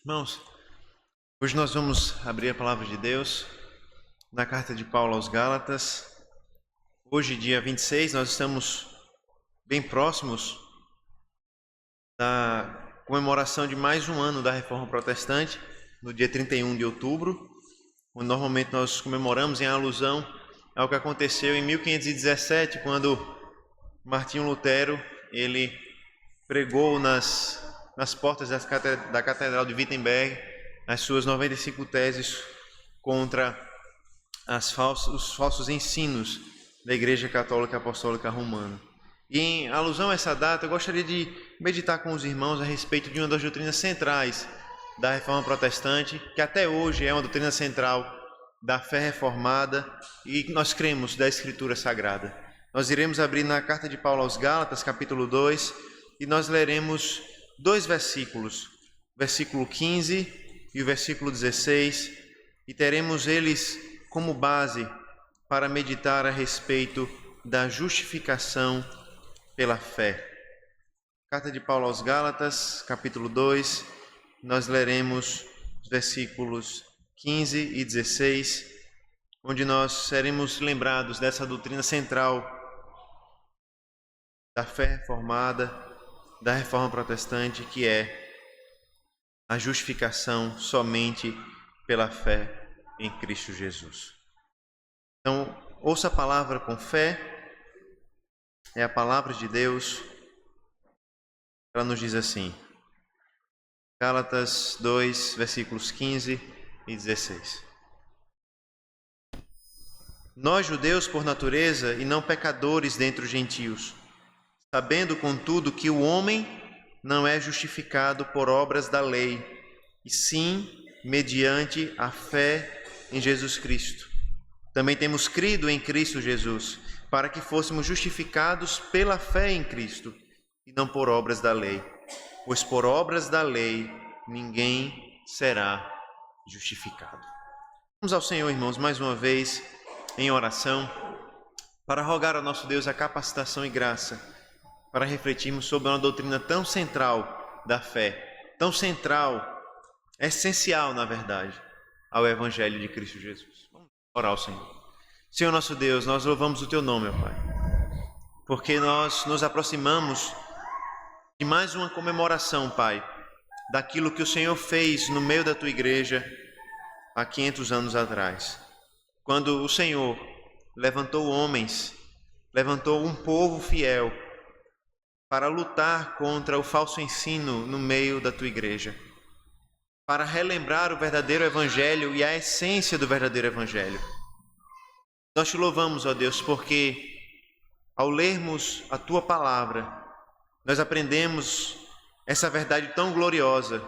Irmãos, hoje nós vamos abrir a palavra de Deus na carta de Paulo aos Gálatas. Hoje, dia 26, nós estamos bem próximos da comemoração de mais um ano da Reforma Protestante, no dia 31 de outubro, onde normalmente nós comemoramos em alusão ao que aconteceu em 1517, quando Martinho Lutero ele pregou nas portas da Catedral de Wittenberg as suas 95 teses contra os falsos ensinos da Igreja Católica Apostólica Romana. E em alusão a essa data, eu gostaria de meditar com os irmãos a respeito de uma das doutrinas centrais da Reforma Protestante, que até hoje é uma doutrina central da fé reformada e nós cremos da Escritura Sagrada. Nós iremos abrir na carta de Paulo aos Gálatas, capítulo 2, e nós leremos dois versículos, versículo 15 e o versículo 16, e teremos eles como base para meditar a respeito da justificação pela fé. Carta de Paulo aos Gálatas, capítulo 2, nós leremos os versículos 15 e 16, onde nós seremos lembrados dessa doutrina central da fé reformada, da Reforma Protestante, que é a justificação somente pela fé em Cristo Jesus. Então, ouça a palavra com fé, é a palavra de Deus. Ela nos diz assim, Gálatas 2, versículos 15 e 16. Nós, judeus por natureza, e não pecadores dentre os gentios, sabendo, contudo, que o homem não é justificado por obras da lei, e sim mediante a fé em Jesus Cristo. Também temos crido em Cristo Jesus, para que fôssemos justificados pela fé em Cristo, e não por obras da lei. Pois por obras da lei ninguém será justificado. Vamos ao Senhor, irmãos, mais uma vez em oração, para rogar ao nosso Deus a capacitação e graça para refletirmos sobre uma doutrina tão central da fé, tão central, essencial, na verdade, ao Evangelho de Cristo Jesus. Vamos orar ao Senhor. Senhor nosso Deus, nós louvamos o Teu nome, ó Pai, porque nós nos aproximamos de mais uma comemoração, Pai, daquilo que o Senhor fez no meio da Tua igreja há 500 anos atrás, quando o Senhor levantou homens, levantou um povo fiel para lutar contra o falso ensino no meio da Tua igreja, para relembrar o verdadeiro Evangelho e a essência do verdadeiro Evangelho. Nós Te louvamos, ó Deus, porque ao lermos a Tua palavra, nós aprendemos essa verdade tão gloriosa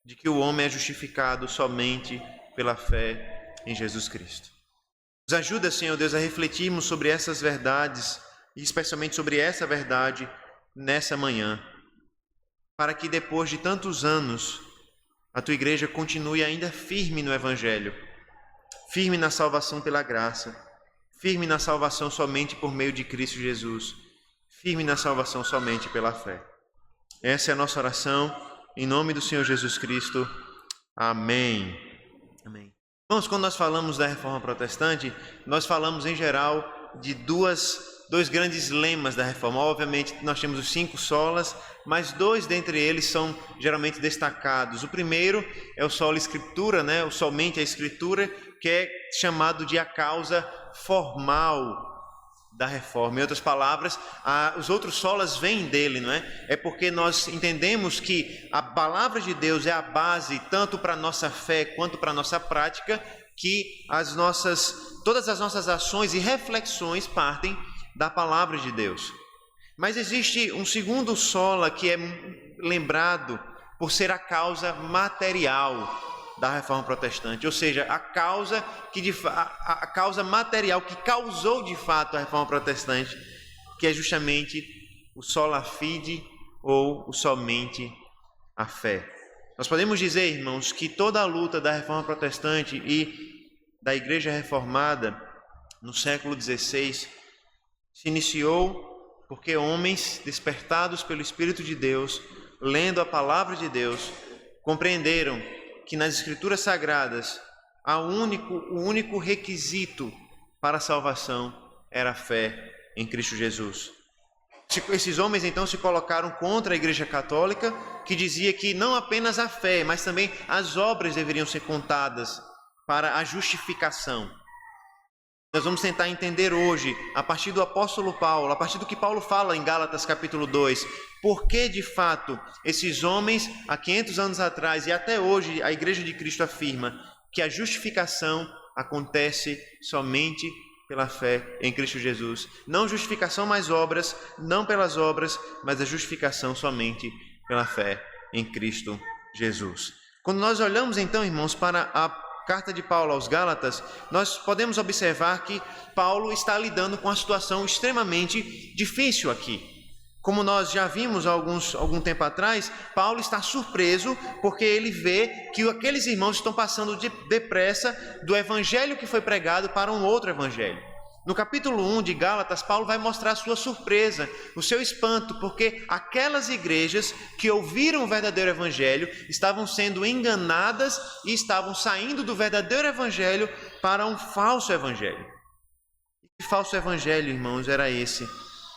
de que o homem é justificado somente pela fé em Jesus Cristo. Nos ajuda, Senhor Deus, a refletirmos sobre essas verdades e especialmente sobre essa verdade nessa manhã, para que depois de tantos anos a Tua igreja continue ainda firme no Evangelho, firme na salvação pela graça, firme na salvação somente por meio de Cristo Jesus, firme na salvação somente pela fé. Essa é a nossa oração, em nome do Senhor Jesus Cristo. Amém. Amém. Irmãos, quando nós falamos da Reforma Protestante, nós falamos em geral de dois grandes lemas da Reforma. Obviamente, nós temos os 5 solas, mas 2 dentre eles são geralmente destacados. O primeiro é o sola Scriptura, né? O somente a Escritura, que é chamado de a causa formal da Reforma. Em outras palavras, os outros solas vêm dele, não é? É porque nós entendemos que a palavra de Deus é a base tanto para a nossa fé quanto para a nossa prática, que todas as nossas ações e reflexões partem da palavra de Deus. Mas existe um segundo sola que é lembrado por ser a causa material da Reforma Protestante, ou seja, a causa material que causou de fato a Reforma Protestante, que é justamente o sola fide ou o somente a fé. Nós podemos dizer, irmãos, que toda a luta da Reforma Protestante e da Igreja Reformada no século XVI se iniciou porque homens despertados pelo Espírito de Deus, lendo a palavra de Deus, compreenderam que nas Escrituras Sagradas o único requisito para a salvação era a fé em Cristo Jesus. Esses homens então se colocaram contra a Igreja Católica, que dizia que não apenas a fé, mas também as obras deveriam ser contadas para a justificação. Nós vamos tentar entender hoje, a partir do apóstolo Paulo, a partir do que Paulo fala em Gálatas capítulo 2, por que de fato esses homens, há 500 anos atrás e até hoje, a Igreja de Cristo afirma que a justificação acontece somente pela fé em Cristo Jesus. Não justificação mais obras, não pelas obras, mas a justificação somente pela fé em Cristo Jesus. Quando nós olhamos então, irmãos, para a carta de Paulo aos Gálatas, nós podemos observar que Paulo está lidando com uma situação extremamente difícil aqui. Como nós já vimos algum tempo atrás, Paulo está surpreso porque ele vê que aqueles irmãos estão passando depressa do evangelho que foi pregado para um outro evangelho. No capítulo 1 de Gálatas, Paulo vai mostrar a sua surpresa, o seu espanto, porque aquelas igrejas que ouviram o verdadeiro evangelho estavam sendo enganadas e estavam saindo do verdadeiro evangelho para um falso evangelho. E que falso evangelho, irmãos, era esse?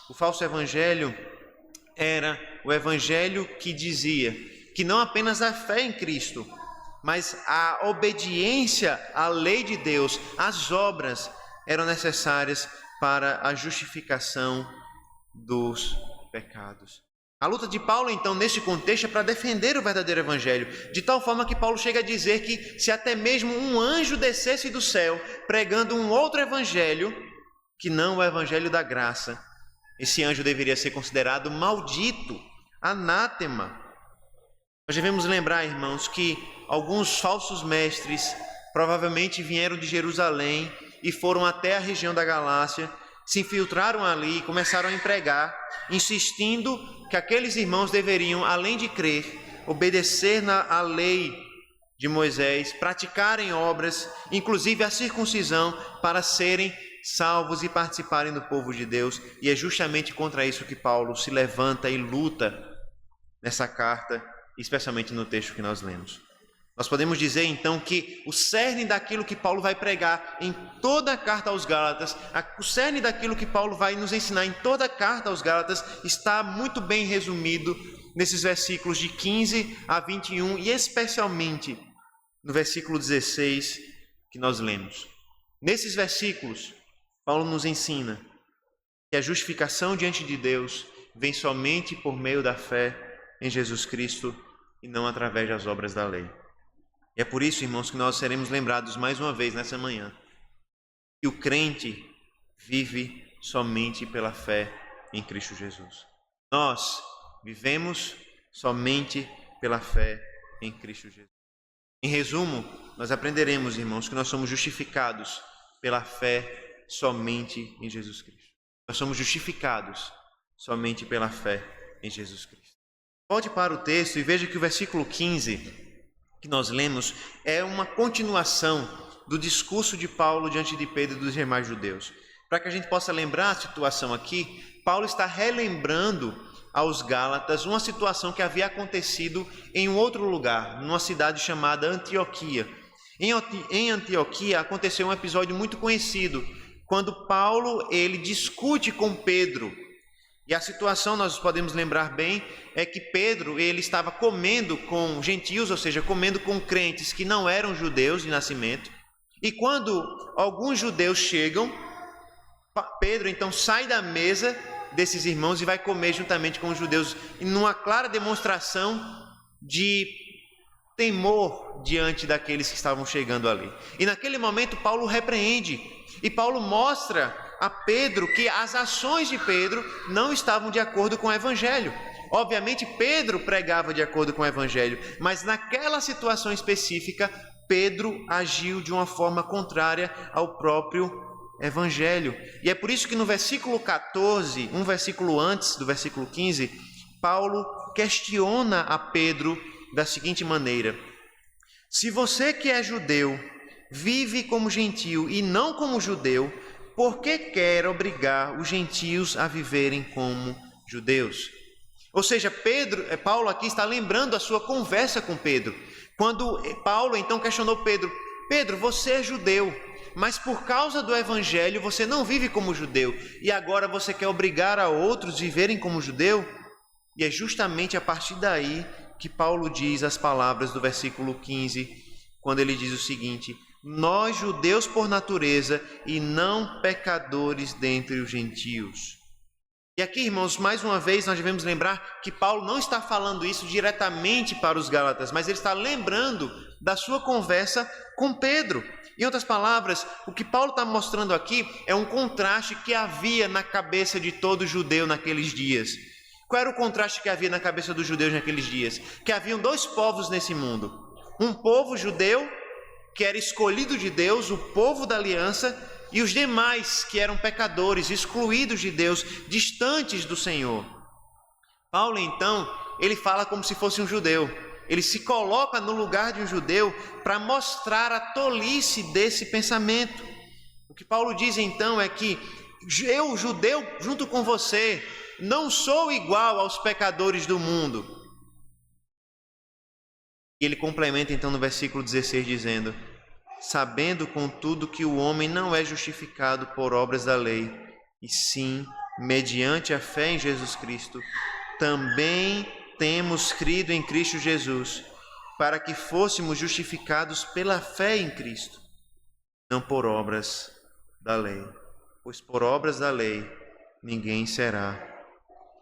O falso evangelho era o evangelho que dizia que não apenas a fé em Cristo, mas a obediência à lei de Deus, às obras, eram necessárias para a justificação dos pecados. A luta de Paulo, então, nesse contexto, é para defender o verdadeiro evangelho, de tal forma que Paulo chega a dizer que se até mesmo um anjo descesse do céu pregando um outro evangelho, que não o evangelho da graça, esse anjo deveria ser considerado maldito, anátema. Nós devemos lembrar, irmãos, que alguns falsos mestres provavelmente vieram de Jerusalém e foram até a região da Galácia, se infiltraram ali e começaram a pregar, insistindo que aqueles irmãos deveriam, além de crer, obedecer à lei de Moisés, praticarem obras, inclusive a circuncisão, para serem salvos e participarem do povo de Deus. E é justamente contra isso que Paulo se levanta e luta nessa carta, especialmente no texto que nós lemos. Nós podemos dizer então que o cerne daquilo que Paulo vai pregar em toda a carta aos Gálatas, o cerne daquilo que Paulo vai nos ensinar em toda a carta aos Gálatas está muito bem resumido nesses versículos de 15 a 21 e especialmente no versículo 16 que nós lemos. Nesses versículos, Paulo nos ensina que a justificação diante de Deus vem somente por meio da fé em Jesus Cristo e não através das obras da lei. E é por isso, irmãos, que nós seremos lembrados mais uma vez nessa manhã que o crente vive somente pela fé em Cristo Jesus. Nós vivemos somente pela fé em Cristo Jesus. Em resumo, nós aprenderemos, irmãos, que nós somos justificados pela fé somente em Jesus Cristo. Nós somos justificados somente pela fé em Jesus Cristo. Volte para o texto e veja que o versículo 15 que nós lemos é uma continuação do discurso de Paulo diante de Pedro e dos demais judeus. Para que a gente possa lembrar a situação aqui, Paulo está relembrando aos Gálatas uma situação que havia acontecido em um outro lugar, numa cidade chamada Antioquia. Em Antioquia aconteceu um episódio muito conhecido, quando Paulo ele discute com Pedro. E a situação, nós podemos lembrar bem, é que Pedro ele estava comendo com gentios, ou seja, comendo com crentes que não eram judeus de nascimento. E quando alguns judeus chegam, Pedro então sai da mesa desses irmãos e vai comer juntamente com os judeus, numa clara demonstração de temor diante daqueles que estavam chegando ali. E naquele momento Paulo repreende, e Paulo mostra a Pedro que as ações de Pedro não estavam de acordo com o evangelho. Obviamente Pedro pregava de acordo com o evangelho, mas naquela situação específica Pedro agiu de uma forma contrária ao próprio evangelho. E é por isso que no versículo 14, um versículo antes do versículo 15, Paulo questiona a Pedro da seguinte maneira: se você que é judeu vive como gentio e não como judeu, por que quer obrigar os gentios a viverem como judeus? Ou seja, Paulo aqui está lembrando a sua conversa com Pedro. Quando Paulo então questionou Pedro: Pedro, você é judeu, mas por causa do evangelho você não vive como judeu, e agora você quer obrigar a outros a viverem como judeu? E é justamente a partir daí que Paulo diz as palavras do versículo 15, quando ele diz o seguinte: nós judeus por natureza e não pecadores dentre os gentios. E aqui, irmãos, mais uma vez nós devemos lembrar que Paulo não está falando isso diretamente para os Gálatas, mas ele está lembrando da sua conversa com Pedro. Em outras palavras, o que Paulo está mostrando aqui é um contraste que havia na cabeça de todo judeu naqueles dias. Qual era o contraste que havia na cabeça dos judeus naqueles dias? Que haviam dois povos nesse mundo. Um povo judeu, que era escolhido de Deus, o povo da aliança, e os demais que eram pecadores, excluídos de Deus, distantes do Senhor. Paulo, então, ele fala como se fosse um judeu. Ele se coloca no lugar de um judeu para mostrar a tolice desse pensamento. O que Paulo diz, então, é que eu, judeu, junto com você, não sou igual aos pecadores do mundo. E ele complementa, então, no versículo 16, dizendo: sabendo, contudo, que o homem não é justificado por obras da lei, e sim, mediante a fé em Jesus Cristo, também temos crido em Cristo Jesus, para que fôssemos justificados pela fé em Cristo, não por obras da lei. Pois por obras da lei ninguém será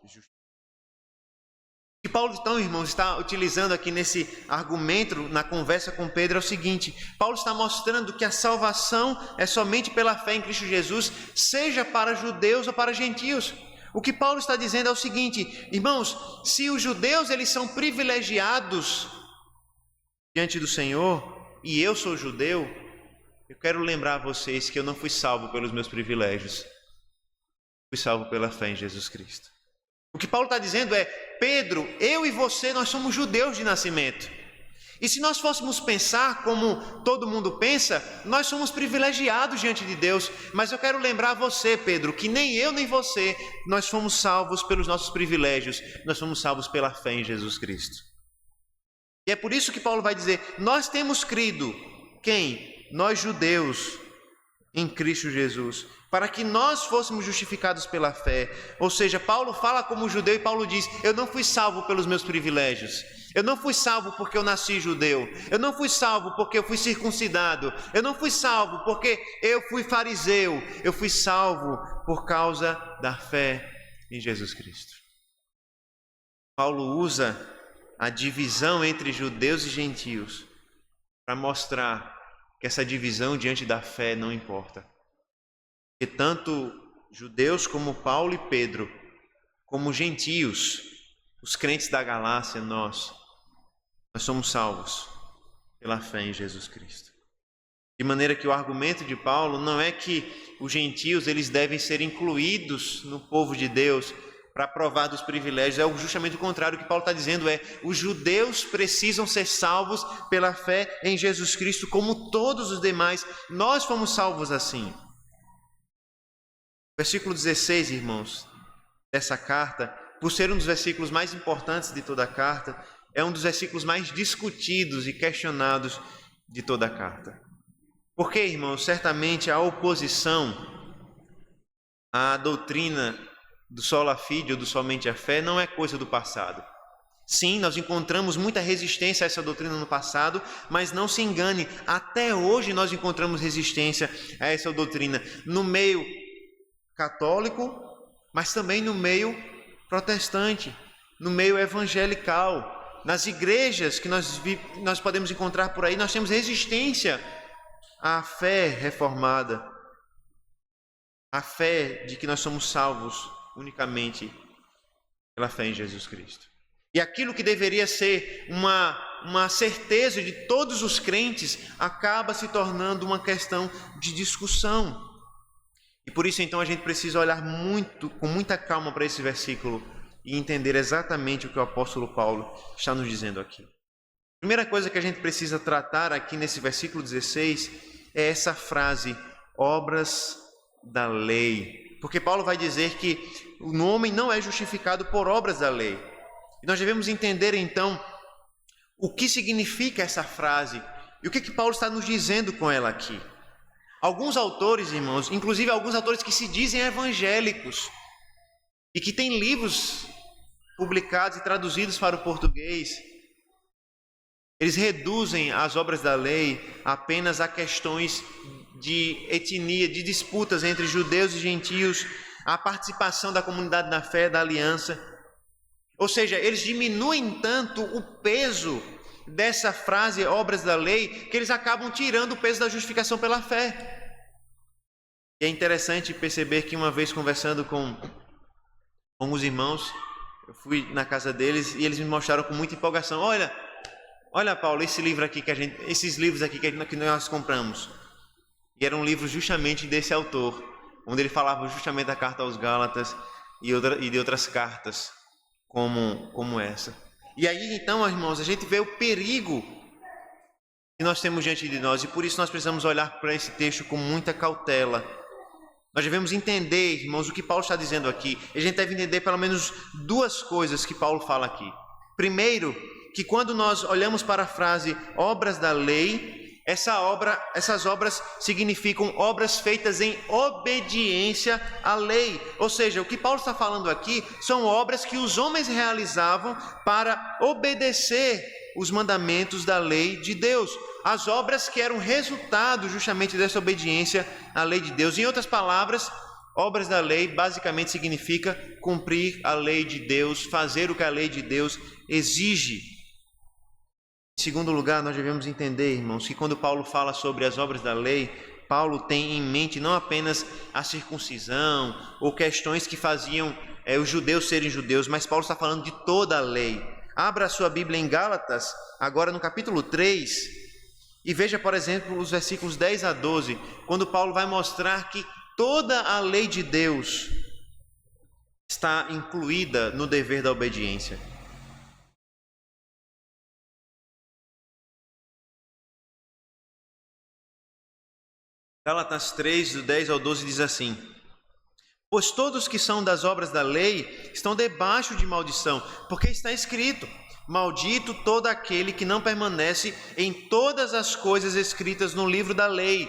justificado. O que Paulo, então, irmãos, está utilizando aqui nesse argumento, na conversa com Pedro, é o seguinte: Paulo está mostrando que a salvação é somente pela fé em Cristo Jesus, seja para judeus ou para gentios. O que Paulo está dizendo é o seguinte: irmãos, se os judeus eles são privilegiados diante do Senhor, e eu sou judeu, eu quero lembrar a vocês que eu não fui salvo pelos meus privilégios, fui salvo pela fé em Jesus Cristo. O que Paulo está dizendo é: Pedro, eu e você, nós somos judeus de nascimento. E se nós fôssemos pensar como todo mundo pensa, nós somos privilegiados diante de Deus. Mas eu quero lembrar a você, Pedro, que nem eu nem você, nós fomos salvos pelos nossos privilégios. Nós fomos salvos pela fé em Jesus Cristo. E é por isso que Paulo vai dizer: nós temos crido, quem? Nós judeus, em Cristo Jesus, para que nós fôssemos justificados pela fé. Ou seja, Paulo fala como judeu e Paulo diz: eu não fui salvo pelos meus privilégios, eu não fui salvo porque eu nasci judeu, eu não fui salvo porque eu fui circuncidado, eu não fui salvo porque eu fui fariseu, eu fui salvo por causa da fé em Jesus Cristo. Paulo usa a divisão entre judeus e gentios para mostrar que essa divisão diante da fé não importa. Que tanto judeus como Paulo e Pedro, como gentios, os crentes da Galácia, nós somos salvos pela fé em Jesus Cristo. De maneira que o argumento de Paulo não é que os gentios eles devem ser incluídos no povo de Deus para provar dos privilégios. É justamente o contrário. O que Paulo está dizendo é: os judeus precisam ser salvos pela fé em Jesus Cristo, como todos os demais. Nós fomos salvos assim. Versículo 16, irmãos, dessa carta, por ser um dos versículos mais importantes de toda a carta, é um dos versículos mais discutidos e questionados de toda a carta. Porque, irmãos, certamente a oposição à doutrina do sola fide ou do somente a fé não é coisa do passado. Sim, nós encontramos muita resistência a essa doutrina no passado, mas não se engane, até hoje nós encontramos resistência a essa doutrina no meio católico, mas também no meio protestante, no meio evangelical. Nas igrejas que nós podemos encontrar por aí, nós temos resistência à fé reformada, à fé de que nós somos salvos unicamente pela fé em Jesus Cristo. E aquilo que deveria ser uma certeza de todos os crentes acaba se tornando uma questão de discussão. E por isso, então, a gente precisa olhar com muita calma para esse versículo e entender exatamente o que o apóstolo Paulo está nos dizendo aqui. A primeira coisa que a gente precisa tratar aqui nesse versículo 16 é essa frase: obras da lei. Porque Paulo vai dizer que o homem não é justificado por obras da lei. E nós devemos entender então o que significa essa frase e o que Paulo está nos dizendo com ela aqui. Alguns autores, irmãos, inclusive alguns autores que se dizem evangélicos e que têm livros publicados e traduzidos para o português, eles reduzem as obras da lei apenas a questões de etnia, de disputas entre judeus e gentios, a participação da comunidade da fé, da aliança. Ou seja, eles diminuem tanto o peso dessa frase, obras da lei, que eles acabam tirando o peso da justificação pela fé. E é interessante perceber que uma vez conversando com os irmãos, eu fui na casa deles e eles me mostraram com muita empolgação: olha Paulo, esses livros aqui que nós compramos. E eram livros justamente desse autor, onde ele falava justamente da carta aos Gálatas e de outras cartas como essa. E aí então, irmãos, a gente vê o perigo que nós temos diante de nós, e por isso nós precisamos olhar para esse texto com muita cautela. Nós devemos entender, irmãos, o que Paulo está dizendo aqui. A gente deve entender pelo menos duas coisas que Paulo fala aqui. Primeiro, que quando nós olhamos para a frase obras da lei, essas obras significam obras feitas em obediência à lei. Ou seja, o que Paulo está falando aqui são obras que os homens realizavam para obedecer os mandamentos da lei de Deus. As obras que eram resultado justamente dessa obediência à lei de Deus. Em outras palavras, obras da lei basicamente significa cumprir a lei de Deus, fazer o que a lei de Deus exige. Em segundo lugar, nós devemos entender, irmãos, que quando Paulo fala sobre as obras da lei, Paulo tem em mente não apenas a circuncisão ou questões que faziam os judeus serem judeus, mas Paulo está falando de toda a lei. Abra a sua Bíblia em Gálatas, agora no capítulo 3, e veja, por exemplo, os versículos 10 a 12, quando Paulo vai mostrar que toda a lei de Deus está incluída no dever da obediência. Gálatas 3, do 10 ao 12 diz assim: pois todos que são das obras da lei estão debaixo de maldição, porque está escrito: maldito todo aquele que não permanece em todas as coisas escritas no livro da lei,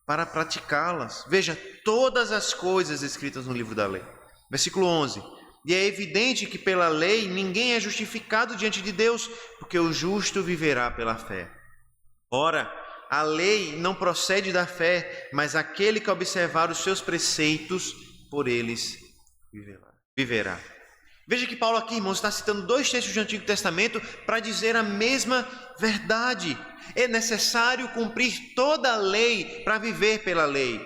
para praticá-las. Veja, todas as coisas escritas no livro da lei. Versículo 11: e é evidente que pela lei ninguém é justificado diante de Deus, porque o justo viverá pela fé. Ora, a lei não procede da fé, mas aquele que observar os seus preceitos, por eles viverá. Veja que Paulo aqui, irmãos, está citando dois textos do Antigo Testamento para dizer a mesma verdade. É necessário cumprir toda a lei para viver pela lei.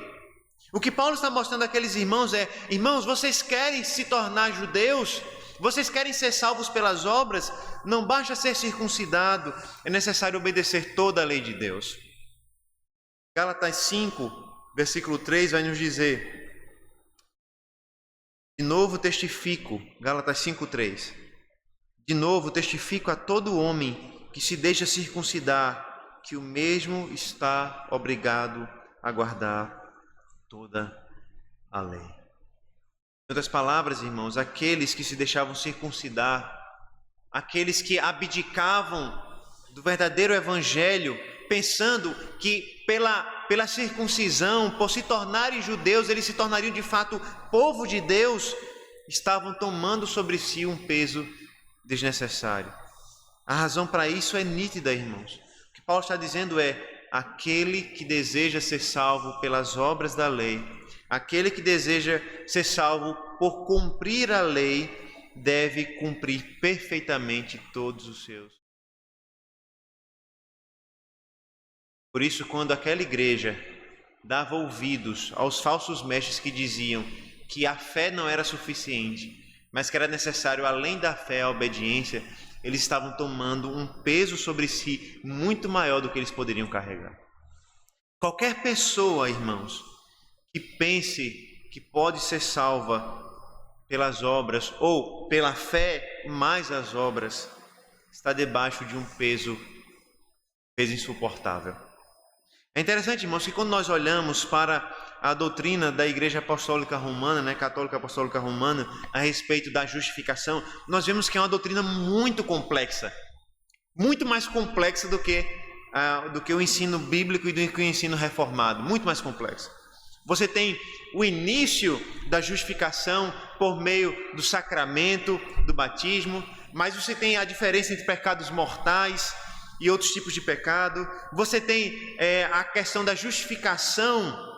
O que Paulo está mostrando àqueles irmãos é: irmãos, vocês querem se tornar judeus? Vocês querem ser salvos pelas obras? Não basta ser circuncidado, é necessário obedecer toda a lei de Deus. Gálatas 5, versículo 3 vai nos dizer: de novo testifico, Gálatas 5, 3. De novo testifico a todo homem que se deixa circuncidar, que o mesmo está obrigado a guardar toda a lei. Em outras palavras, irmãos, aqueles que se deixavam circuncidar, aqueles que abdicavam do verdadeiro evangelho, pensando que pela circuncisão, por se tornarem judeus, eles se tornariam de fato povo de Deus, estavam tomando sobre si um peso desnecessário. A razão para isso é nítida, irmãos. O que Paulo está dizendo é: aquele que deseja ser salvo pelas obras da lei, aquele que deseja ser salvo por cumprir a lei, deve cumprir perfeitamente todos os seus. Por isso, quando aquela igreja dava ouvidos aos falsos mestres que diziam que a fé não era suficiente, mas que era necessário, além da fé, a obediência, eles estavam tomando um peso sobre si muito maior do que eles poderiam carregar. Qualquer pessoa, irmãos, que pense que pode ser salva pelas obras ou pela fé mais as obras, está debaixo de um peso insuportável. É interessante, irmãos, que quando nós olhamos para a doutrina da Igreja Apostólica Romana, Católica Apostólica Romana, a respeito da justificação, nós vemos que é uma doutrina muito complexa, muito mais complexa do que o ensino bíblico e do que o ensino reformado, muito mais complexa. Você tem o início da justificação por meio do sacramento, do batismo, mas você tem a diferença entre pecados mortais e outros tipos de pecado. Você tem a questão da justificação,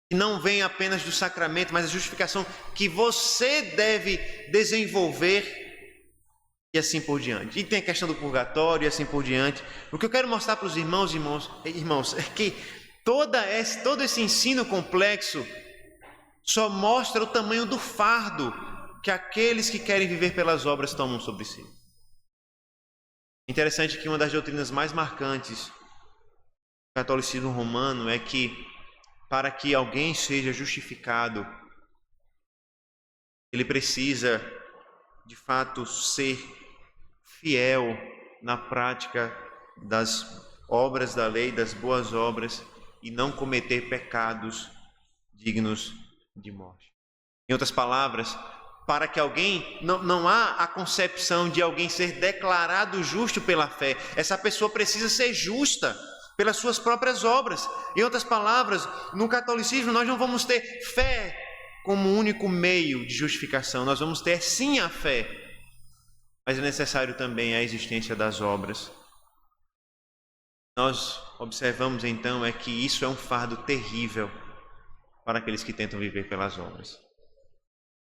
que não vem apenas do sacramento, mas a justificação que você deve desenvolver, e assim por diante. E tem a questão do purgatório e assim por diante. O que eu quero mostrar para os irmãos, é que todo esse ensino complexo só mostra o tamanho do fardo que aqueles que querem viver pelas obras tomam sobre si. Interessante que uma das doutrinas mais marcantes do catolicismo romano é que, para que alguém seja justificado, ele precisa, de fato, ser fiel na prática das obras da lei, das boas obras, e não cometer pecados dignos de morte. Em outras palavras, para que alguém, não há a concepção de alguém ser declarado justo pela fé. Essa pessoa precisa ser justa pelas suas próprias obras. Em outras palavras, no catolicismo nós não vamos ter fé como único meio de justificação. Nós vamos ter sim a fé, mas é necessário também a existência das obras. Nós observamos então que isso é um fardo terrível para aqueles que tentam viver pelas obras.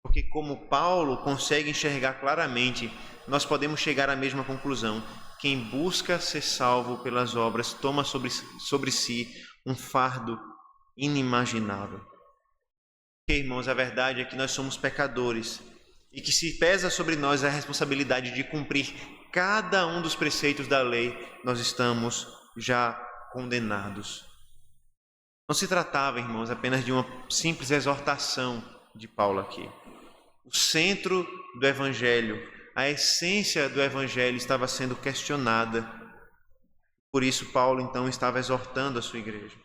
Porque, como Paulo consegue enxergar claramente, nós podemos chegar à mesma conclusão: quem busca ser salvo pelas obras toma sobre si um fardo inimaginável. Porque, irmãos, a verdade é que nós somos pecadores e que se pesa sobre nós a responsabilidade de cumprir cada um dos preceitos da lei, nós estamos já condenados. Não se tratava, irmãos, apenas de uma simples exortação de Paulo aqui. O centro do Evangelho, a essência do Evangelho estava sendo questionada. Por isso Paulo então estava exortando a sua igreja.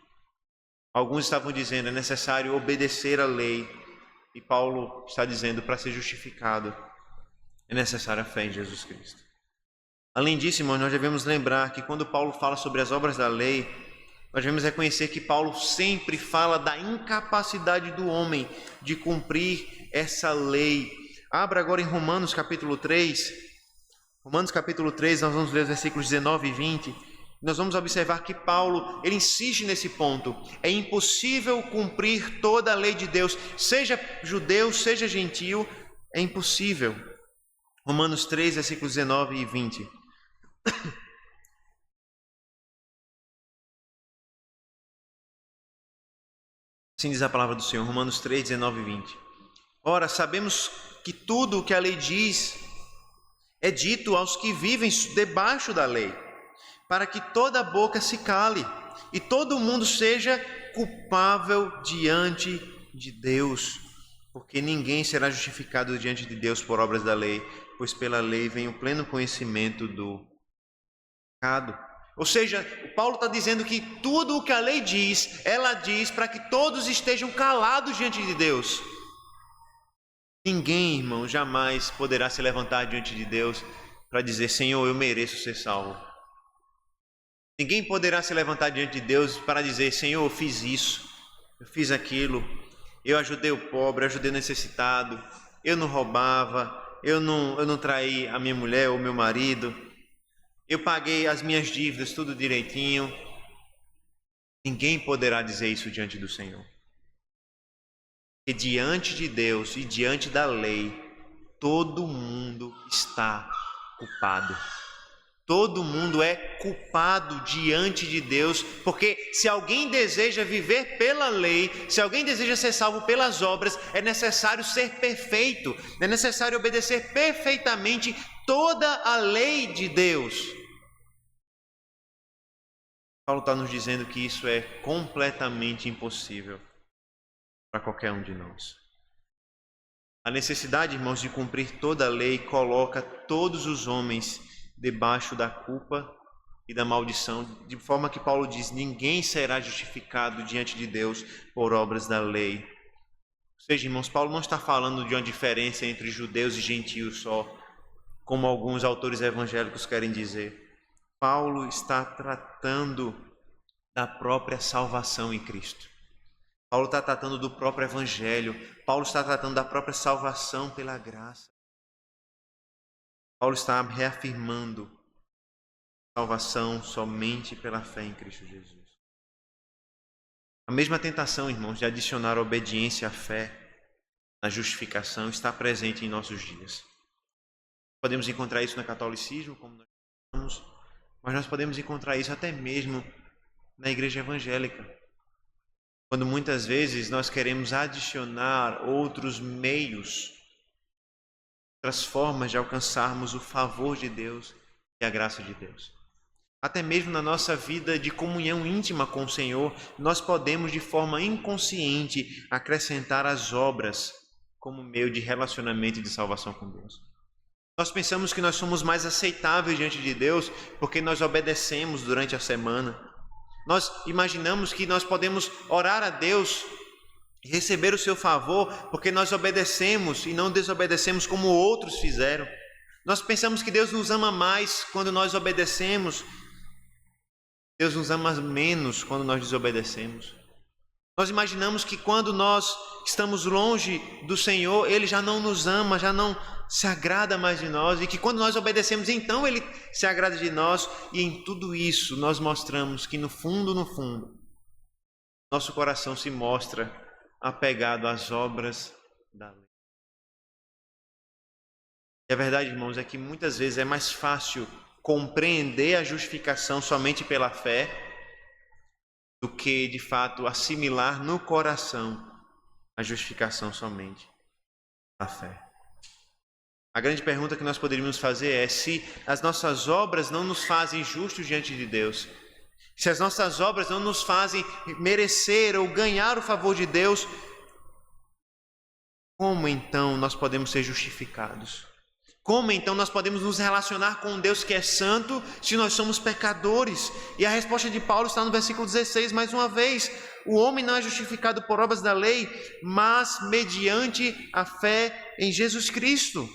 Alguns estavam dizendo, é necessário obedecer à lei. E Paulo está dizendo, para ser justificado, é necessária a fé em Jesus Cristo. Além disso, irmãos, nós devemos lembrar que quando Paulo fala sobre as obras da lei, nós devemos reconhecer que Paulo sempre fala da incapacidade do homem de cumprir essa lei. Abra agora em Romanos capítulo 3. Romanos capítulo 3, nós vamos ler os versículos 19 e 20. Nós vamos observar que Paulo, ele insiste nesse ponto. É impossível cumprir toda a lei de Deus, seja judeu, seja gentil, é impossível. Romanos 3, versículos 19 e 20. Assim diz a palavra do Senhor, Romanos 3, 19 e 20. Ora, sabemos que tudo o que a lei diz é dito aos que vivem debaixo da lei, para que toda boca se cale e todo mundo seja culpável diante de Deus, porque ninguém será justificado diante de Deus por obras da lei, pois pela lei vem o pleno conhecimento do pecado. Ou seja, o Paulo está dizendo que tudo o que a lei diz, ela diz para que todos estejam calados diante de Deus. Ninguém, irmão, jamais poderá se levantar diante de Deus para dizer, Senhor, eu mereço ser salvo. Ninguém poderá se levantar diante de Deus para dizer, Senhor, eu fiz isso, eu fiz aquilo, eu ajudei o pobre, eu ajudei o necessitado, eu não roubava, eu não traí a minha mulher ou meu marido, eu paguei as minhas dívidas tudo direitinho. Ninguém poderá dizer isso diante do Senhor. E diante de Deus e diante da lei, todo mundo está culpado. Todo mundo é culpado diante de Deus, porque se alguém deseja viver pela lei, se alguém deseja ser salvo pelas obras, é necessário ser perfeito, é necessário obedecer perfeitamente toda a lei de Deus. Paulo está nos dizendo que isso é completamente impossível para qualquer um de nós. A necessidade, irmãos, de cumprir toda a lei coloca todos os homens debaixo da culpa e da maldição, de forma que Paulo diz: ninguém será justificado diante de Deus por obras da lei. Ou seja, irmãos, Paulo não está falando de uma diferença entre judeus e gentios só, como alguns autores evangélicos querem dizer. Paulo está tratando da própria salvação em Cristo. Paulo está tratando do próprio evangelho. Paulo está tratando da própria salvação pela graça. Paulo está reafirmando salvação somente pela fé em Cristo Jesus. A mesma tentação, irmãos, de adicionar obediência à fé na justificação está presente em nossos dias. Podemos encontrar isso no catolicismo, como nós falamos, mas nós podemos encontrar isso até mesmo na igreja evangélica. Quando muitas vezes nós queremos adicionar outros meios, outras formas de alcançarmos o favor de Deus e a graça de Deus. Até mesmo na nossa vida de comunhão íntima com o Senhor, nós podemos de forma inconsciente acrescentar as obras como meio de relacionamento e de salvação com Deus. Nós pensamos que nós somos mais aceitáveis diante de Deus porque nós obedecemos durante a semana. Nós imaginamos que nós podemos orar a Deus e receber o seu favor porque nós obedecemos e não desobedecemos como outros fizeram. Nós pensamos que Deus nos ama mais quando nós obedecemos. Deus nos ama menos quando nós desobedecemos. Nós imaginamos que quando nós estamos longe do Senhor, Ele já não nos ama, já não se agrada mais de nós, e que quando nós obedecemos, então Ele se agrada de nós, e em tudo isso nós mostramos que no fundo, nosso coração se mostra apegado às obras da lei. E a verdade, irmãos, é que muitas vezes é mais fácil compreender a justificação somente pela fé do que, de fato, assimilar no coração a justificação somente pela fé. A grande pergunta que nós poderíamos fazer é se as nossas obras não nos fazem justos diante de Deus, se as nossas obras não nos fazem merecer ou ganhar o favor de Deus, como então nós podemos ser justificados? Como então nós podemos nos relacionar com um Deus que é santo se nós somos pecadores? E a resposta de Paulo está no versículo 16, mais uma vez. O homem não é justificado por obras da lei, mas mediante a fé em Jesus Cristo.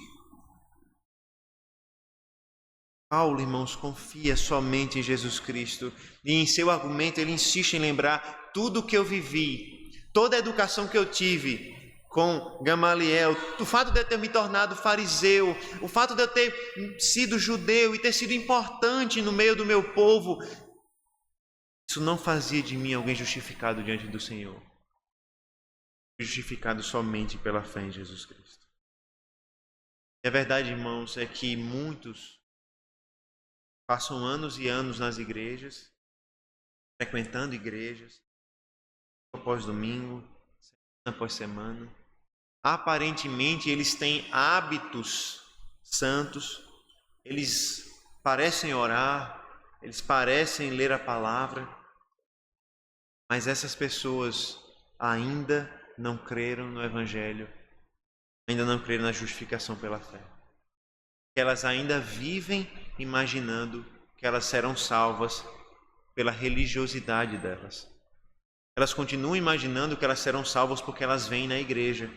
Paulo, irmãos, confia somente em Jesus Cristo. E em seu argumento ele insiste em lembrar tudo o que eu vivi, toda a educação que eu tive com Gamaliel, o fato de eu ter me tornado fariseu, o fato de eu ter sido judeu e ter sido importante no meio do meu povo, isso não fazia de mim alguém justificado diante do Senhor. Justificado somente pela fé em Jesus Cristo. E a verdade, irmãos, é que muitos passam anos e anos nas igrejas, frequentando igrejas, após domingo, semana após semana. Aparentemente eles têm hábitos santos, eles parecem orar, eles parecem ler a palavra, mas essas pessoas ainda não creram no Evangelho, ainda não creram na justificação pela fé. Elas ainda vivem imaginando que elas serão salvas pela religiosidade delas. Elas continuam imaginando que elas serão salvas porque elas vêm na igreja.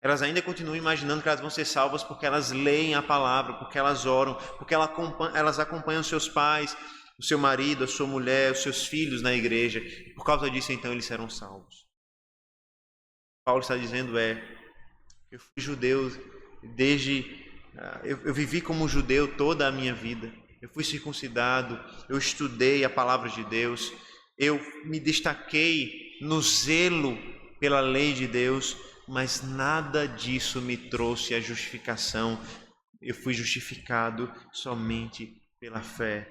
Elas ainda continuam imaginando que elas vão ser salvas porque elas leem a palavra, porque elas oram, porque elas acompanham seus pais, o seu marido, a sua mulher, os seus filhos na igreja. E por causa disso, então, eles serão salvos. Paulo está dizendo eu fui judeu eu vivi como judeu toda a minha vida. Eu fui circuncidado, eu estudei a palavra de Deus, eu me destaquei no zelo pela lei de Deus, mas nada disso me trouxe a justificação. Eu fui justificado somente pela fé.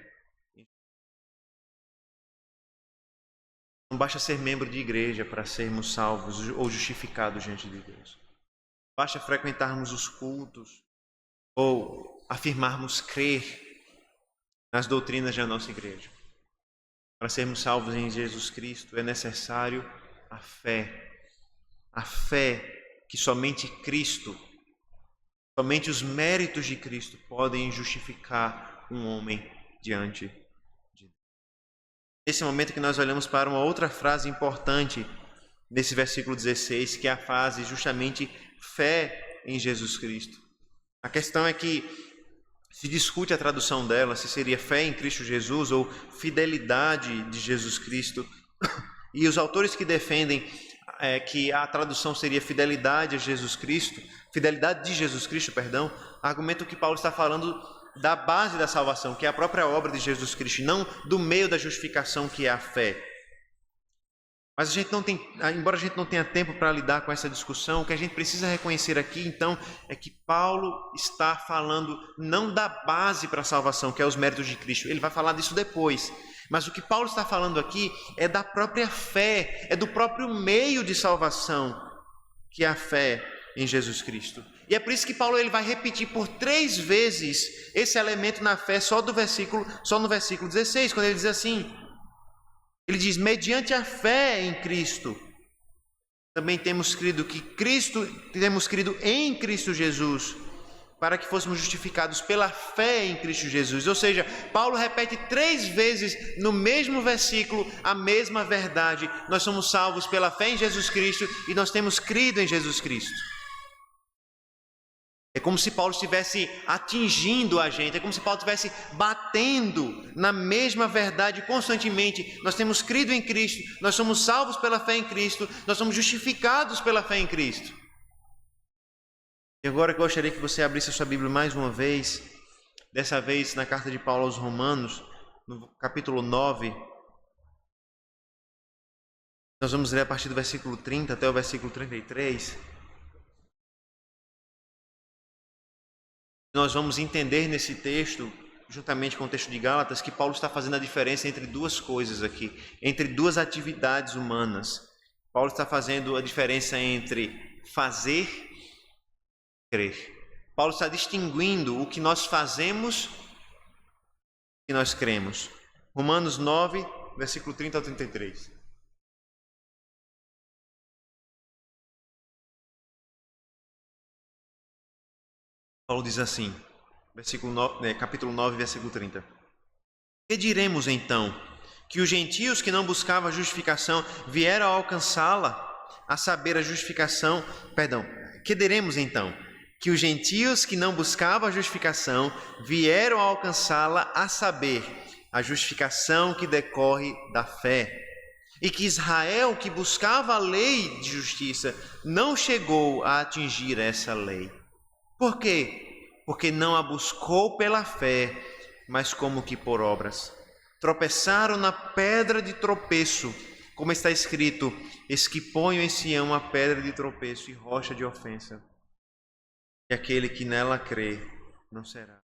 Não basta ser membro de igreja para sermos salvos ou justificados diante de Deus. Basta frequentarmos os cultos ou afirmarmos crer nas doutrinas da nossa igreja. Para sermos salvos em Jesus Cristo é necessário a fé. A fé que somente Cristo, somente os méritos de Cristo podem justificar um homem diante Nesse momento que nós olhamos para uma outra frase importante nesse versículo 16, que é a frase justamente fé em Jesus Cristo. A questão é que se discute a tradução dela, se seria fé em Cristo Jesus ou fidelidade de Jesus Cristo. E os autores que defendem que a tradução seria fidelidade a Jesus Cristo, fidelidade de Jesus Cristo, perdão, argumentam que Paulo está falando da base da salvação, que é a própria obra de Jesus Cristo, e não do meio da justificação, que é a fé. Mas embora a gente não tenha tempo para lidar com essa discussão, o que a gente precisa reconhecer aqui, então, é que Paulo está falando não da base para a salvação, que é os méritos de Cristo. Ele vai falar disso depois. Mas o que Paulo está falando aqui é da própria fé, é do próprio meio de salvação, que é a fé em Jesus Cristo. E é por isso que Paulo ele vai repetir por 3 vezes esse elemento na fé só no versículo 16, quando ele diz assim, ele diz, mediante a fé em Cristo, também temos crido em Cristo Jesus, para que fôssemos justificados pela fé em Cristo Jesus. Ou seja, Paulo repete 3 vezes no mesmo versículo a mesma verdade. Nós somos salvos pela fé em Jesus Cristo e nós temos crido em Jesus Cristo. É como se Paulo estivesse atingindo a gente, é como se Paulo estivesse batendo na mesma verdade constantemente. Nós temos crido em Cristo, nós somos salvos pela fé em Cristo, nós somos justificados pela fé em Cristo. E agora eu gostaria que você abrisse a sua Bíblia mais uma vez, dessa vez na carta de Paulo aos Romanos, no capítulo 9. Nós vamos ler a partir do versículo 30 até o versículo 33. Nós vamos entender nesse texto, juntamente com o texto de Gálatas, que Paulo está fazendo a diferença entre 2 coisas aqui, entre 2 atividades humanas. Paulo está fazendo a diferença entre fazer e crer. Paulo está distinguindo o que nós fazemos e o que nós cremos. Romanos 9, versículo 30 ao 33. Paulo diz assim, capítulo 9, versículo 30. Que diremos então? Que os gentios que não buscavam a justificação vieram a alcançá-la, a saber a justificação... Que diremos então? Que os gentios que não buscavam a justificação vieram a alcançá-la, a saber a justificação que decorre da fé. E que Israel, que buscava a lei de justiça, não chegou a atingir essa lei. Por quê? Porque não a buscou pela fé, mas como que por obras. Tropeçaram na pedra de tropeço, como está escrito, eis que ponho em Sião a pedra de tropeço e rocha de ofensa. E aquele que nela crê não será.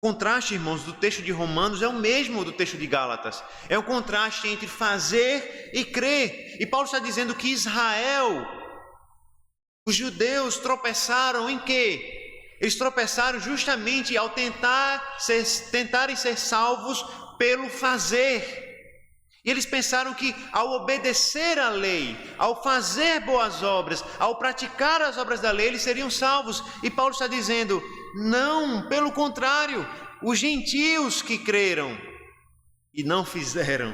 O contraste, irmãos, do texto de Romanos é o mesmo do texto de Gálatas. É o contraste entre fazer e crer. E Paulo está dizendo que Israel... Os judeus tropeçaram em quê? Eles tropeçaram justamente ao tentarem ser salvos pelo fazer. E eles pensaram que ao obedecer à lei, ao fazer boas obras, ao praticar as obras da lei, eles seriam salvos. E Paulo está dizendo, não, pelo contrário, os gentios que creram e não fizeram,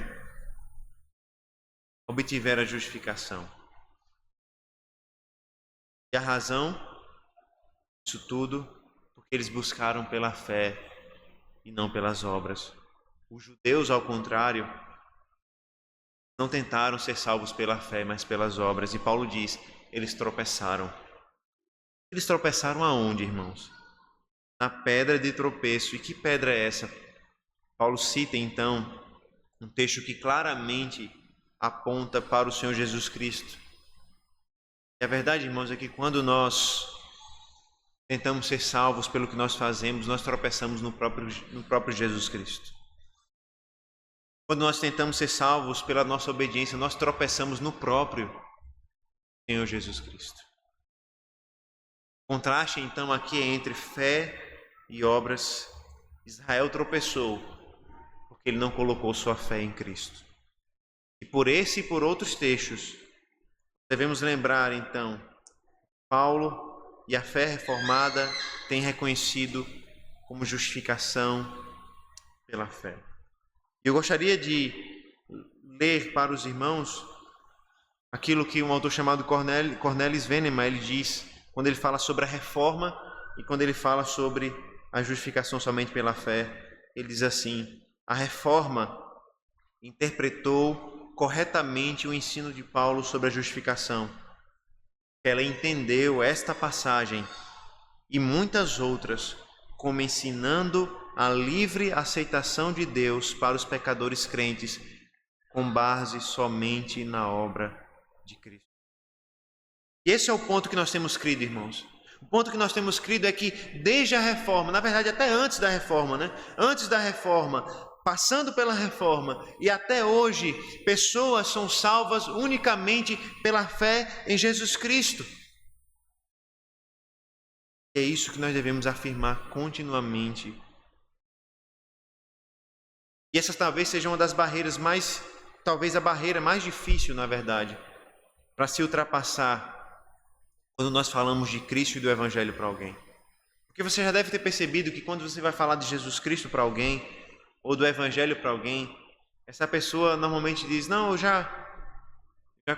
obtiveram a justificação. E a razão disso tudo, porque eles buscaram pela fé e não pelas obras. Os judeus, ao contrário, não tentaram ser salvos pela fé, mas pelas obras. E Paulo diz, eles tropeçaram. Eles tropeçaram aonde, irmãos? Na pedra de tropeço. E que pedra é essa? Paulo cita, então, um texto que claramente aponta para o Senhor Jesus Cristo. E a verdade, irmãos, é que quando nós tentamos ser salvos pelo que nós fazemos, nós tropeçamos no próprio Jesus Cristo. Quando nós tentamos ser salvos pela nossa obediência, nós tropeçamos no próprio Senhor Jesus Cristo. O contraste, então, aqui é entre fé e obras. Israel tropeçou porque ele não colocou sua fé em Cristo. E por esse e por outros textos, devemos lembrar, então, Paulo e a fé reformada têm reconhecido como justificação pela fé. Eu gostaria de ler para os irmãos aquilo que um autor chamado Cornelis Venema ele diz quando ele fala sobre a reforma e quando ele fala sobre a justificação somente pela fé. Ele diz assim: a reforma interpretou corretamente o ensino de Paulo sobre a justificação. Ela entendeu esta passagem e muitas outras como ensinando a livre aceitação de Deus para os pecadores crentes com base somente na obra de Cristo. E esse é o ponto que nós temos crido, irmãos. O ponto que nós temos crido é que desde a reforma, na verdade até antes da reforma, Antes da reforma, passando pela reforma e até hoje, pessoas são salvas unicamente pela fé em Jesus Cristo. É isso que nós devemos afirmar continuamente. E essa talvez seja uma das barreiras talvez a barreira mais difícil, na verdade, para se ultrapassar quando nós falamos de Cristo e do Evangelho para alguém. Porque você já deve ter percebido que quando você vai falar de Jesus Cristo para alguém, ou do Evangelho para alguém, essa pessoa normalmente diz: não, eu já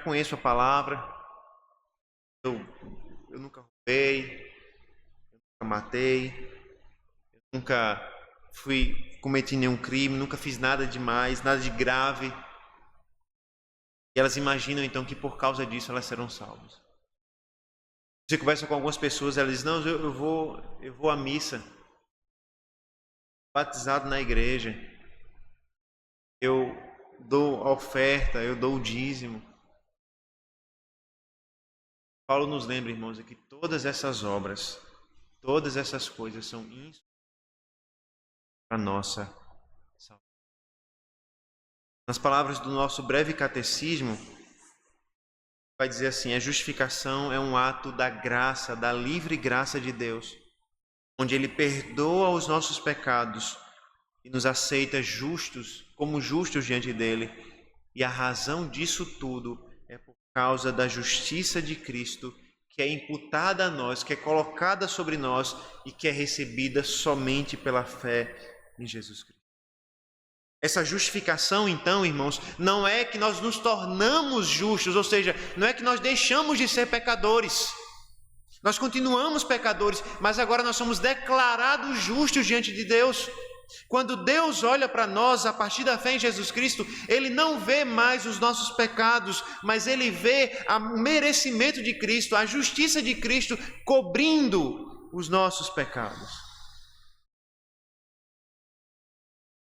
conheço a palavra, eu nunca roubei, eu nunca matei, eu nunca cometi nenhum crime, nunca fiz nada demais, nada de grave. E elas imaginam então que por causa disso elas serão salvas. Você conversa com algumas pessoas, elas dizem: não, eu vou à missa, batizado na igreja, eu dou a oferta, eu dou o dízimo. Paulo nos lembra, irmãos, que todas essas obras, todas essas coisas são insuficientes para a nossa salvação. Nas palavras do nosso breve catecismo, vai dizer assim: a justificação é um ato da graça, da livre graça de Deus, onde Ele perdoa os nossos pecados e nos aceita como justos diante dEle. E a razão disso tudo é por causa da justiça de Cristo, que é imputada a nós, que é colocada sobre nós e que é recebida somente pela fé em Jesus Cristo. Essa justificação, então, irmãos, não é que nós nos tornamos justos, ou seja, não é que nós deixamos de ser pecadores. Nós continuamos pecadores, mas agora nós somos declarados justos diante de Deus. Quando Deus olha para nós a partir da fé em Jesus Cristo, Ele não vê mais os nossos pecados, mas Ele vê o merecimento de Cristo, a justiça de Cristo cobrindo os nossos pecados.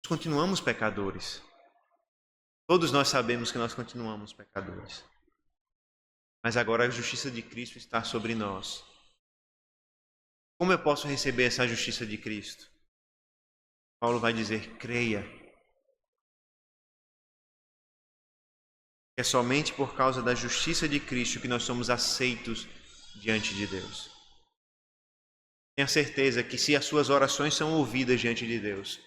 Nós continuamos pecadores. Todos nós sabemos que nós continuamos pecadores. Mas agora a justiça de Cristo está sobre nós. Como eu posso receber essa justiça de Cristo? Paulo vai dizer: creia. É somente por causa da justiça de Cristo que nós somos aceitos diante de Deus. Tenha certeza que se as suas orações são ouvidas diante de Deus,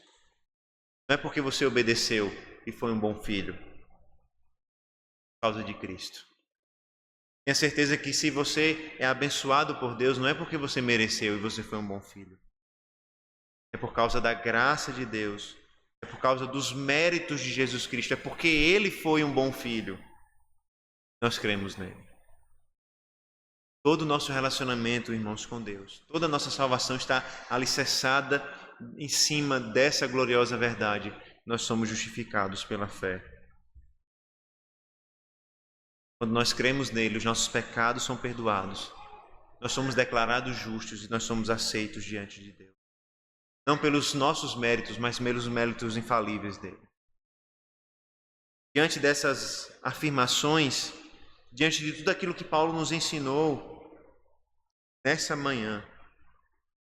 não é porque você obedeceu e foi um bom filho, por causa de Cristo. Tenha certeza que se você é abençoado por Deus, não é porque você mereceu e você foi um bom filho. É por causa da graça de Deus, é por causa dos méritos de Jesus Cristo, é porque Ele foi um bom filho. Nós cremos nele. Todo o nosso relacionamento, irmãos, com Deus, toda a nossa salvação está alicerçada em cima dessa gloriosa verdade. Nós somos justificados pela fé. Quando nós cremos nele, os nossos pecados são perdoados. Nós somos declarados justos e nós somos aceitos diante de Deus. Não pelos nossos méritos, mas pelos méritos infalíveis dele. Diante dessas afirmações, diante de tudo aquilo que Paulo nos ensinou nessa manhã,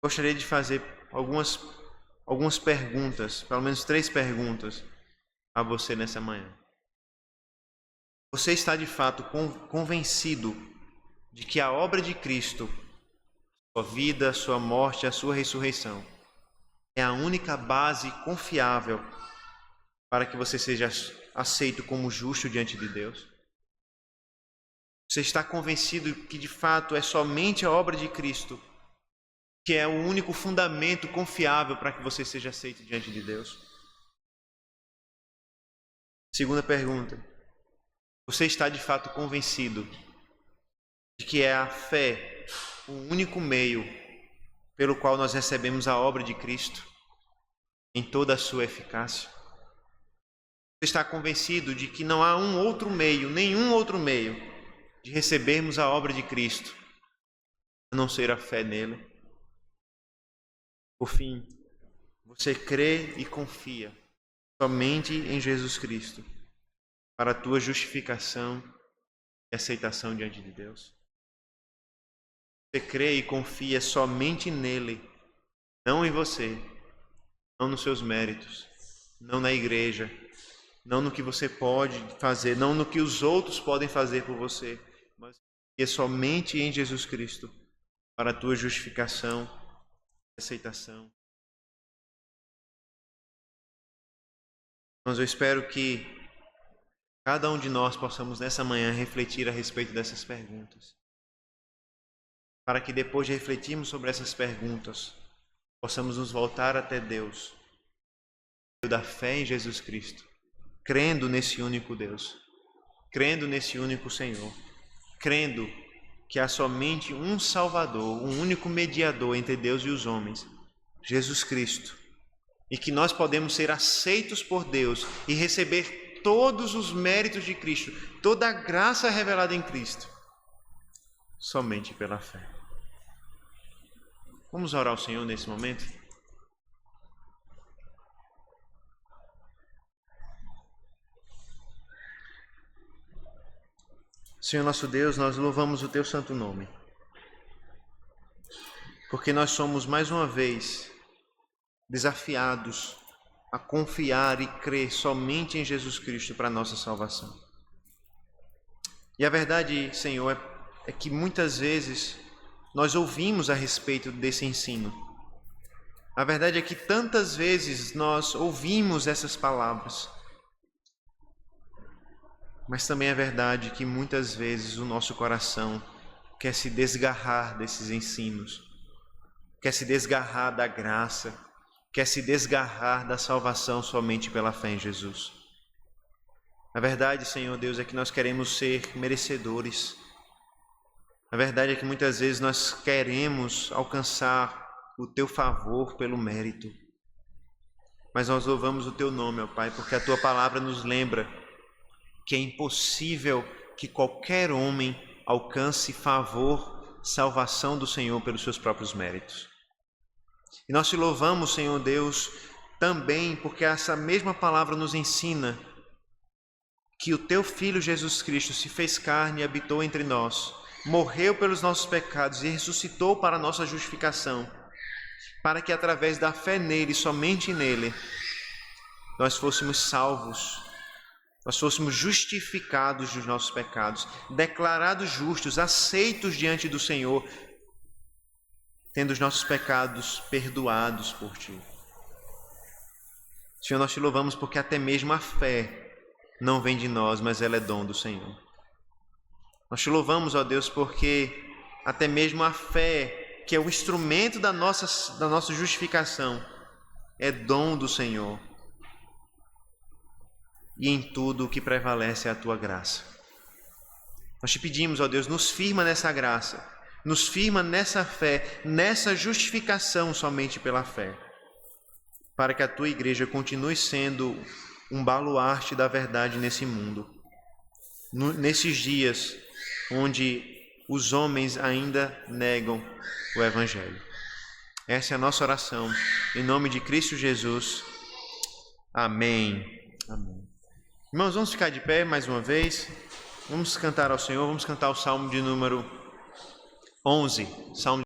gostaria de fazer algumas perguntas, pelo menos 3 perguntas a você nessa manhã. Você está de fato convencido de que a obra de Cristo, sua vida, sua morte, a sua ressurreição, é a única base confiável para que você seja aceito como justo diante de Deus? Você está convencido que de fato é somente a obra de Cristo que é o único fundamento confiável para que você seja aceito diante de Deus? Segunda pergunta: você está de fato convencido de que é a fé o único meio pelo qual nós recebemos a obra de Cristo em toda a sua eficácia? Você está convencido de que não há nenhum outro meio de recebermos a obra de Cristo a não ser a fé nele? Por fim, você crê e confia somente em Jesus Cristo para a tua justificação e aceitação diante de Deus? Você crê e confia somente nele, não em você, não nos seus méritos, não na igreja, não no que você pode fazer, não no que os outros podem fazer por você, mas é somente em Jesus Cristo para a tua justificação e aceitação. Mas eu espero que cada um de nós possamos nessa manhã refletir a respeito dessas perguntas, para que depois de refletirmos sobre essas perguntas, possamos nos voltar até Deus, da fé em Jesus Cristo, crendo nesse único Deus, crendo nesse único Senhor, crendo que há somente um Salvador, um único mediador entre Deus e os homens, Jesus Cristo, e que nós podemos ser aceitos por Deus e receber todos os méritos de Cristo, toda a graça revelada em Cristo, somente pela fé. Vamos orar ao Senhor nesse momento? Senhor nosso Deus, nós louvamos o Teu santo nome, porque nós somos mais uma vez desafiados a confiar e crer somente em Jesus Cristo para a nossa salvação. E a verdade, Senhor, é que muitas vezes nós ouvimos a respeito desse ensino. A verdade é que tantas vezes nós ouvimos essas palavras, mas também é verdade que muitas vezes o nosso coração quer se desgarrar desses ensinos, quer se desgarrar da graça, quer se desgarrar da salvação somente pela fé em Jesus. A verdade, Senhor Deus, é que nós queremos ser merecedores. A verdade é que muitas vezes nós queremos alcançar o Teu favor pelo mérito. Mas nós louvamos o Teu nome, ó Pai, porque a Tua palavra nos lembra que é impossível que qualquer homem alcance favor, salvação do Senhor pelos seus próprios méritos. E nós te louvamos, Senhor Deus, também porque essa mesma palavra nos ensina que o Teu Filho Jesus Cristo se fez carne e habitou entre nós, morreu pelos nossos pecados e ressuscitou para a nossa justificação, para que através da fé nele, somente nele, nós fôssemos salvos, nós fôssemos justificados dos nossos pecados, declarados justos, aceitos diante do Senhor, tendo os nossos pecados perdoados por Ti. Senhor, nós Te louvamos porque até mesmo a fé não vem de nós, mas ela é dom do Senhor. Nós Te louvamos, ó Deus, porque até mesmo a fé, que é o instrumento da nossa justificação, é dom do Senhor. E em tudo o que prevalece é a Tua graça. Nós Te pedimos, ó Deus, nos firma nessa graça, nos firma nessa fé, nessa justificação somente pela fé, para que a Tua igreja continue sendo um baluarte da verdade nesse mundo, nesses dias onde os homens ainda negam o Evangelho. Essa é a nossa oração, em nome de Cristo Jesus. Amém. Amém. Irmãos, vamos ficar de pé mais uma vez, vamos cantar ao Senhor, vamos cantar o Salmo de número 11, Salmo